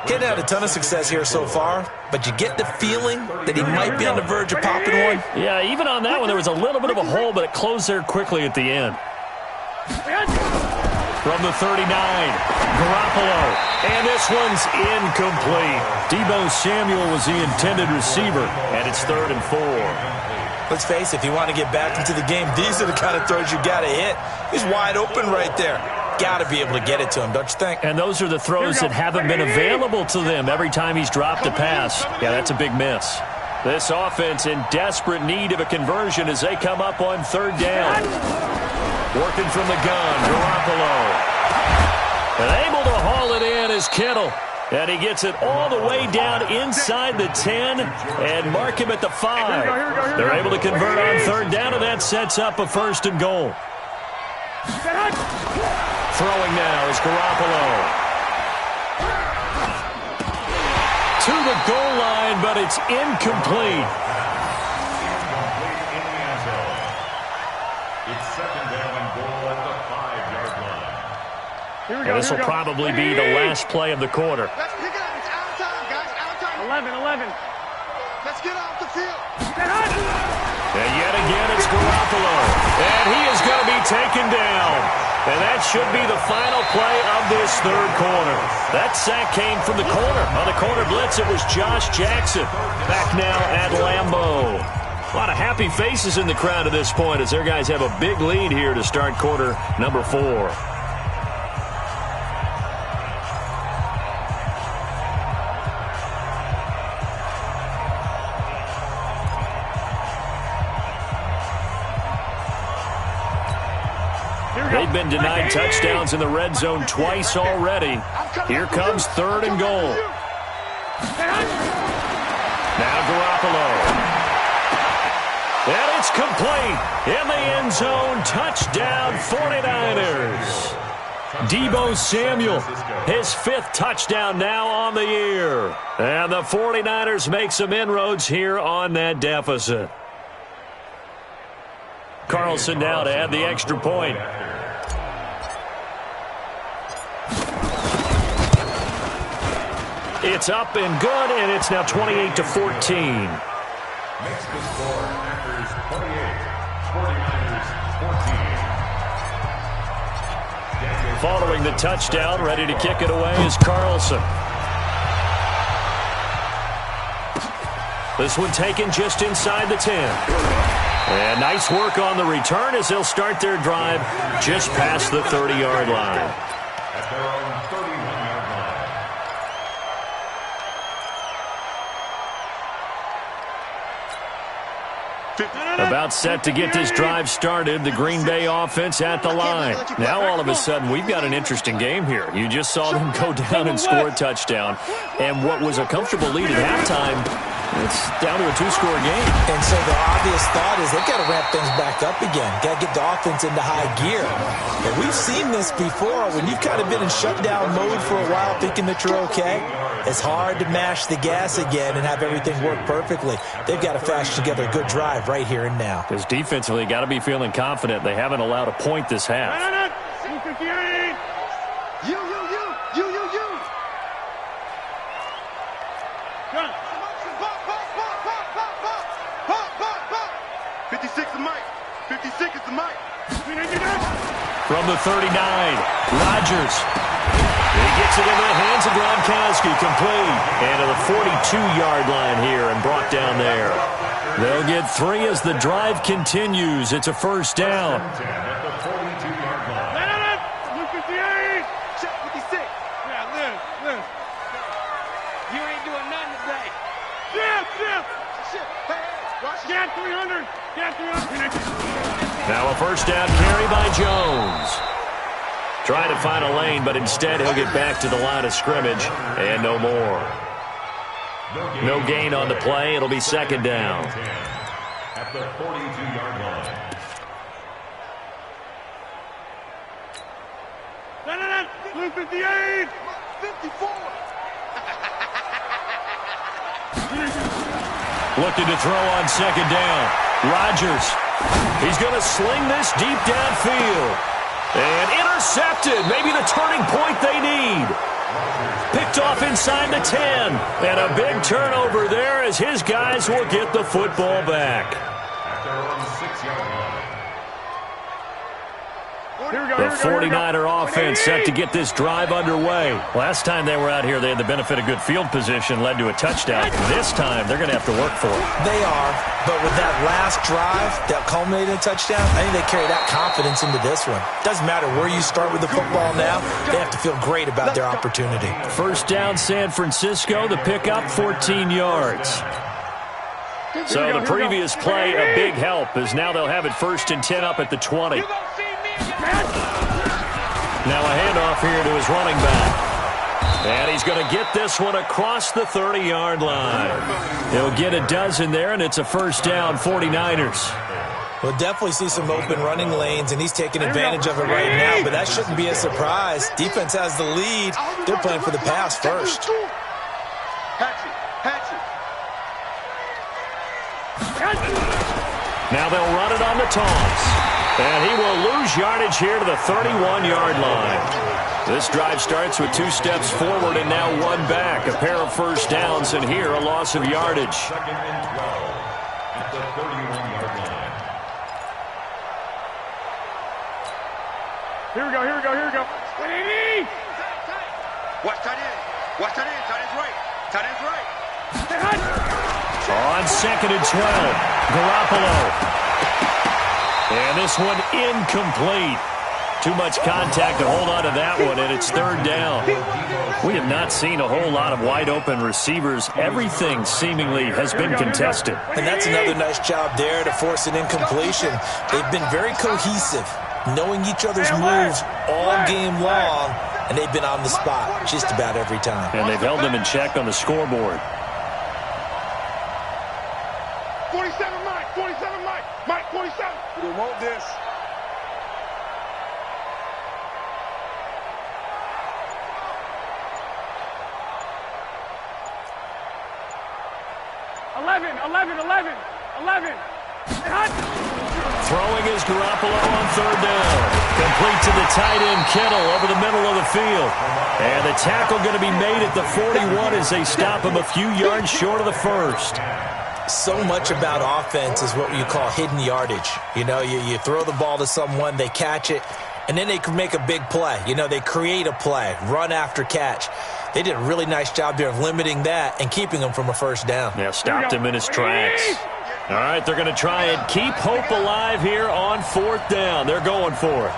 He'd had a ton of success here so far, but you get the feeling that he might be on the verge of popping one. Yeah, even on that one, there was a little bit of a hole, but it closed there quickly at the end. From the 39, Garoppolo, and this one's incomplete. Deebo Samuel was the intended receiver, and it's 3rd and 4. Let's face it, if you want to get back into the game, these are the kind of throws you got to hit. He's wide open right there. Got to be able to get it to him, don't you think? And those are the throws that haven't been available to them every time he's dropped a pass. Yeah, that's a big miss. This offense in desperate need of a conversion as they come up on 3rd down. Working from the gun, Garoppolo. And able to haul it in is Kittle. And he gets it all the way down inside the 10 and mark him at the 5. They're able to convert on 3rd down, and that sets up a 1st and goal. Throwing now is Garoppolo. To the goal line, but it's incomplete. It's 2nd down and goal at the 5-yard line. And this will probably be the last play of the quarter. Let's pick it up. It's out of time, guys. Out of time. 11. Let's get off the field. And yet again, it's Garoppolo. And he is going to be taken down. And that should be the final play of this 3rd quarter. That sack came from the corner. On the corner blitz, it was Josh Jackson. Back now at Lambeau. A lot of happy faces in the crowd at this point as their guys have a big lead here to start quarter number 4. They've been denied touchdowns in the red zone twice already. Here comes 3rd and goal. Now Garoppolo. And it's complete in the end zone. Touchdown 49ers. Deebo Samuel, his 5th touchdown now on the year. And the 49ers make some inroads here on that deficit. Carlson now to add the extra point. It's up and good, and it's now 28-14. Makes the score Packers 28, 49ers 14. Following the touchdown, ready to kick it away is Carlson. This one taken just inside the 10. And nice work on the return as they'll start their drive just past the 30-yard line. At their own 31-yard line. About set to get this drive started, the Green Bay offense at the line. Now all of a sudden we've got an interesting game here. You just saw them go down and score a touchdown. And what was a comfortable lead at halftime, it's down to a 2-score game. And so the obvious thought is they've got to ramp things back up again. Got to get the offense into high gear. And we've seen this before when you've kind of been in shutdown mode for a while thinking that you're okay. It's hard to mash the gas again and have everything work perfectly. They've got to fashion together a good drive right here and now. Because defensively, got to be feeling confident. They haven't allowed a point this half. You. Gun. 56 is Mike. 56 is the Mike. From the 39, Rodgers. He gets it into the hands of Gronkowski, complete. And to the 42-yard line here and brought down there. They'll get 3 as the drive continues. It's a first down. At the 42-yard line. Check 56. Yeah, Liz. You ain't doing nothing today. Shit. Shit. Hey, watch it. Get 300. Get 300. Now a first down carry by Jones. Trying to find a lane, but instead he'll get back to the line of scrimmage and no more. No gain on the play. It'll be second down. At the 42-yard line. Blue 58. 54. Looking to throw on second down. Rodgers. He's going to sling this deep downfield. And intercepted. Maybe the turning point they need. Picked off inside the 10. And a big turnover there as his guys will get the football back. At their own 6-yard line. The 49er offense set to get this drive underway. Last time they were out here, they had the benefit of good field position, led to a touchdown. This time, they're going to have to work for it. They are, but with that last drive that culminated in a touchdown, I think they carry that confidence into this one. Doesn't matter where you start with the football now, they have to feel great about their opportunity. First down, San Francisco. The pickup, 14 yards. So the previous play, a big help, as now they'll have it 1st and 10 up at the 20. Now a handoff here to his running back. And he's going to get this one across the 30-yard line. He'll get a dozen there, and it's a first down, 49ers. We'll definitely see some open running lanes, and he's taking advantage of it right now, but that shouldn't be a surprise. Defense has the lead. They're playing for the pass first. Hatchet. Now they'll run it on the toss. And he will lose yardage here to the 31-yard line. This drive starts with 2 steps forward and now 1 back. A pair of first downs, and here a loss of yardage. 2nd and 12. At the 31-yard line. Here we go. 180. Watch tight end. Tight end's right. On 2nd and 12, Garoppolo. And this one incomplete. Too much contact to hold on to that one, and it's 3rd down. We have not seen a whole lot of wide-open receivers. Everything seemingly has been contested. And that's another nice job there to force an incompletion. They've been very cohesive, knowing each other's moves all game long, and they've been on the spot just about every time. And they've held them in check on the scoreboard. 47, Mike. 47, Mike. Mike, 47. We want this. Throwing is Garoppolo on third down. Complete to the tight end, Kittle, over the middle of the field. And the tackle going to be made at the 41 as they stop him a few yards short of the first. So much about offense is what you call hidden yardage. You know, you throw the ball to someone, they catch it, and then they can make a big play. You know, they create a play, run after catch. They did a really nice job there of limiting that and keeping him from a first down. Yeah, stopped him in his tracks. All right, they're going to try and keep hope alive here on fourth down. They're going for it.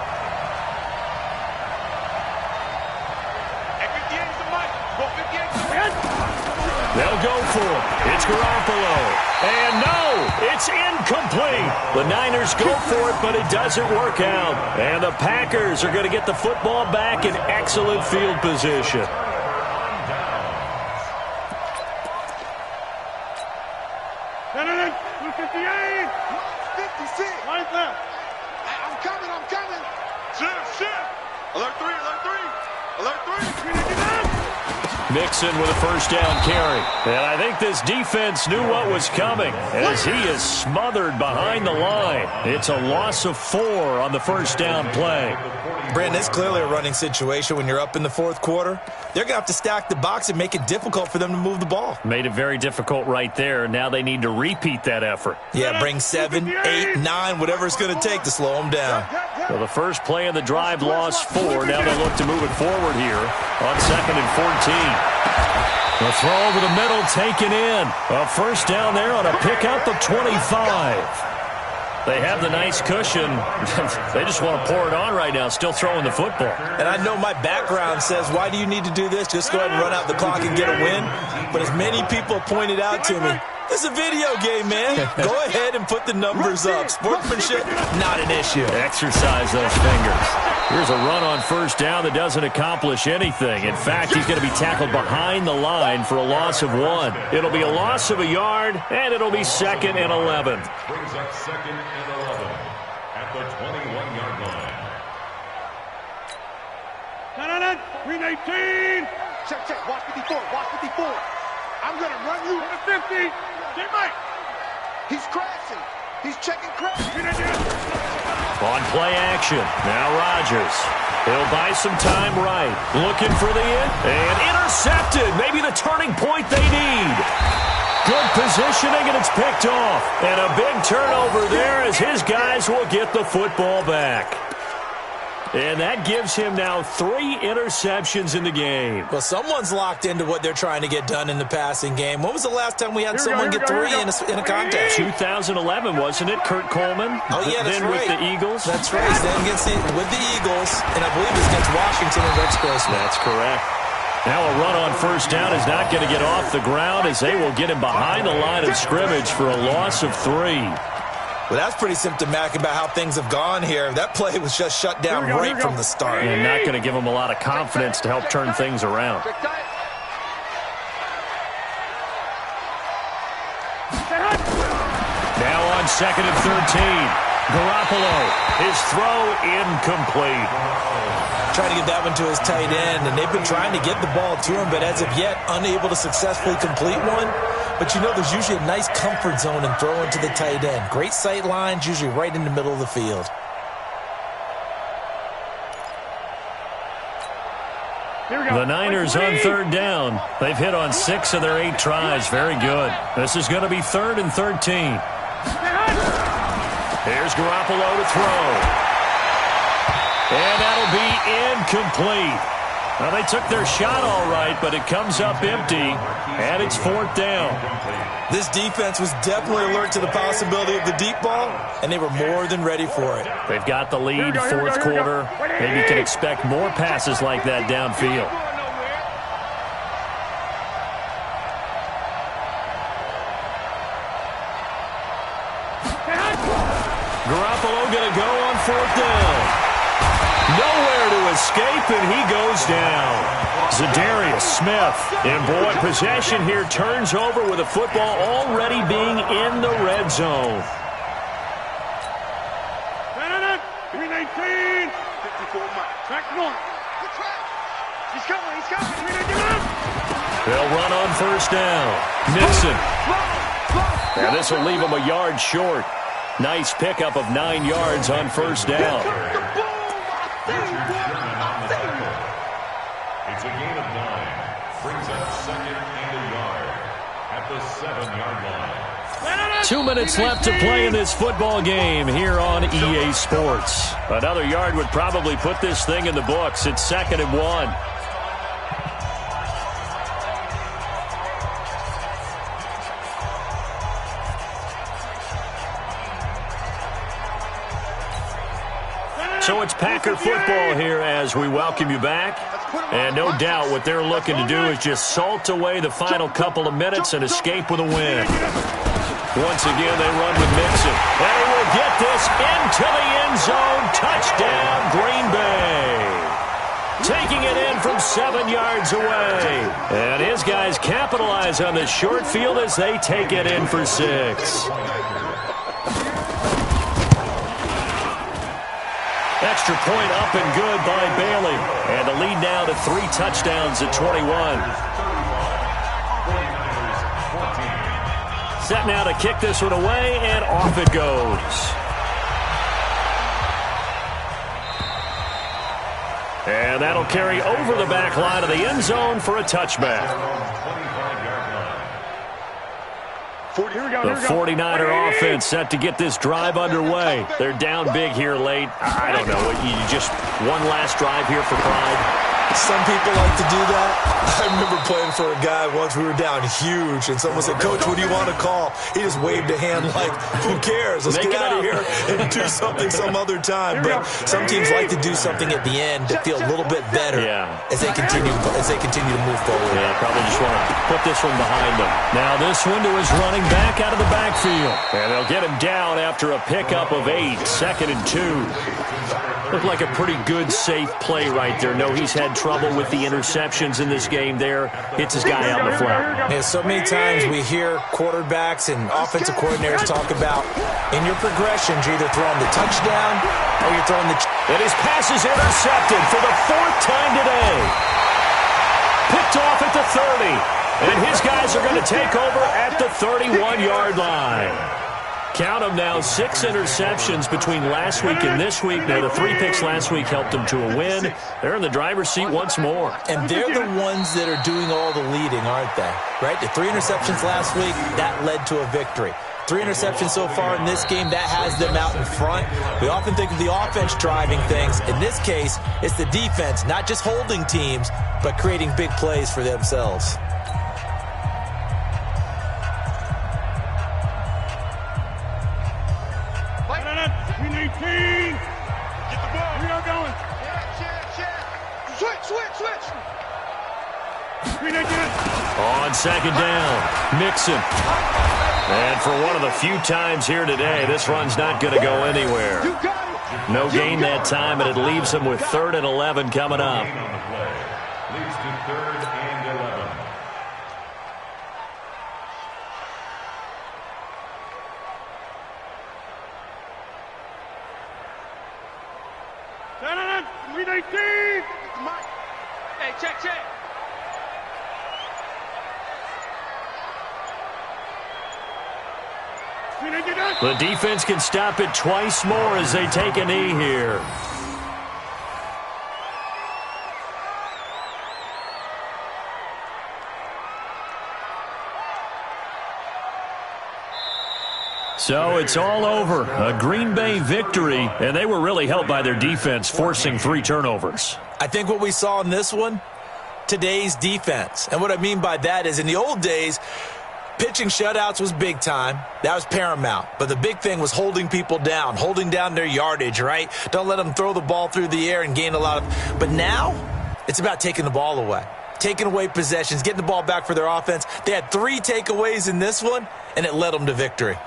They'll go for it. It's Garoppolo. And no, it's incomplete. The Niners go for it, but it doesn't work out. And the Packers are going to get the football back in excellent field position. Mixon with a first down carry. And I think this defense knew what was coming as he is smothered behind the line. It's a loss of 4 on the first down play. Brandon, it's clearly a running situation when you're up in the fourth quarter. They're going to have to stack the box and make it difficult for them to move the ball. Made it very difficult right there. Now they need to repeat that effort. Yeah, bring 7, 8, 9, whatever it's going to take to slow them down. So the first play of the drive lost 4. Now they look to move it forward here on 2nd and 14. The throw over the middle taken in. A first down there on a pickup of 25. They have the nice cushion. They just want to pour it on right now, still throwing the football. And I know my background says, why do you need to do this? Just go ahead and run out the clock and get a win. But as many people pointed out to me, it's a video game, man. Go ahead and put the numbers up. Sportsmanship, not an issue. Exercise those fingers. Here's a run on first down that doesn't accomplish anything. In fact, he's going to be tackled behind the line for a loss of 1. It'll be a loss of a yard, and it'll be 2nd and 11. Brings up 2nd and 11 at the 21-yard line. Green 18. Check, check. Watch 54. Watch 54. I'm going to run you. 50. Get Mike. He's crashing. He's checking crash. On play action. Now Rodgers. He'll buy some time right. Looking for the in. And intercepted. Maybe the turning point they need. Good positioning, and it's picked off. And a big turnover there as his guys will get the football back. And that gives him now 3 interceptions in the game. Well, someone's locked into what they're trying to get done in the passing game. When was the last time we had someone get 3 in a contest? 2011, wasn't it? Kurt Coleman? Oh, yeah, that's then right. with the Eagles? That's right. Then with the Eagles, and I believe it's against Washington and Rex Grossman. That's correct. Now a run on first down is not going to get off the ground as they will get him behind the line of scrimmage for a loss of 3. Well, that's pretty symptomatic about how things have gone here. That play was just shut down right from the start. And not going to give him a lot of confidence to help turn things around. Now on 2nd and 13. Garoppolo, his throw incomplete. Trying to get that one to his tight end, and they've been trying to get the ball to him, but as of yet, unable to successfully complete one. But you know, there's usually a nice comfort zone in throwing to the tight end. Great sight lines, usually right in the middle of the field. The Niners on third down. They've hit on 6 of their 8 tries. Very good. This is going to be 3rd and 13. Here's Garoppolo to throw. And that'll be incomplete. Well, they took their shot all right, but it comes up empty, and it's 4th down. This defense was definitely alert to the possibility of the deep ball, and they were more than ready for it. They've got the lead, 4th quarter. Maybe can expect more passes like that downfield. Garoppolo going to go on 4th down. Nowhere to escape, and he goes down. Zadarius Smith. And, boy, possession here turns over with the football already being in the red zone. 319. 54 Mike. Track north. He's coming. 319. They'll run on first down. Mixon. Now this will leave him a yard short. Nice pickup of 9 yards on first down. It's a gain of 9. Brings up second and a yard at the 7-yard line. 2 minutes left to play in this football game here on EA Sports. Another yard would probably put this thing in the books. It's 2nd and 1. So it's Packer football here as we welcome you back. And no doubt what they're looking to do is just salt away the final couple of minutes and escape with a win. Once again, they run with Mixon. And he will get this into the end zone. Touchdown, Green Bay. Taking it in from 7 yards away. And his guys capitalize on the short field as they take it in for 6. Extra point up and good by Bailey. And the lead now to 3 touchdowns at 21. Set now to kick this one away, and off it goes. And that'll carry over the back line of the end zone for a touchback. The 49er offense set to get this drive underway. They're down big here late. I don't know. You just one last drive here for pride. Some people like to do that. I remember playing for a guy once. We were down huge, and someone said, "Coach, what do you want to call?" He just waved a hand like, "Who cares? Let's get out of here and do something some other time." But some teams like to do something at the end to feel a little bit better as they continue to move forward. Yeah, probably just want to put this one behind them. Now this one to his running back out of the backfield. And they'll get him down after a pickup of 8, 2nd and 2. Looked like a pretty good, safe play right there. No, he's had trouble with the interceptions in this game there. Hits his guy out in the flat. Yeah, so many times we hear quarterbacks and offensive coordinators talk about in your progressions, you're either throwing the touchdown or you're throwing the... And his pass is intercepted for the 4th time today. Picked off at the 30. And his guys are going to take over at the 31-yard line. Count them now, 6 interceptions between last week and this week. Now, the 3 picks last week helped them to a win. They're in the driver's seat once more. And they're the ones that are doing all the leading, aren't they? Right? The 3 interceptions last week, that led to a victory. 3 interceptions so far in this game, that has them out in front. We often think of the offense driving things. In this case, it's the defense, not just holding teams, but creating big plays for themselves. On second down, Mixon. And for one of the few times here today, this run's not going to go anywhere. No gain that time, and it leaves him with 3rd and 11 coming up. Leads to 3rd and 11. Hey, check. The defense can stop it twice more as they take a knee here. So it's all over. A Green Bay victory, and they were really helped by their defense, forcing 3 turnovers. I think what we saw in this one, today's defense. And what I mean by that is in the old days, pitching shutouts was big time. That was paramount. But the big thing was holding people down, holding down their yardage, right? Don't let them throw the ball through the air and gain a lot of... But now, it's about taking the ball away. Taking away possessions, getting the ball back for their offense. They had 3 takeaways in this one, and it led them to victory.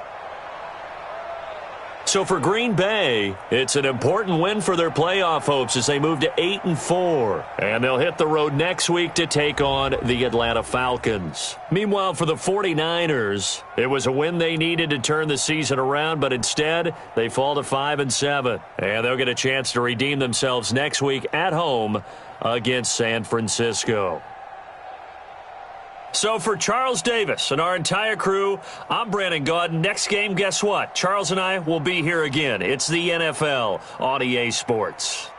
So for Green Bay, it's an important win for their playoff hopes as they move to 8-4. And they'll hit the road next week to take on the Atlanta Falcons. Meanwhile, for the 49ers, it was a win they needed to turn the season around, but instead they fall to 5-7. And they'll get a chance to redeem themselves next week at home against San Francisco. So for Charles Davis and our entire crew, I'm Brandon Gaudin. Next game, guess what? Charles and I will be here again. It's the NFL on EA Sports.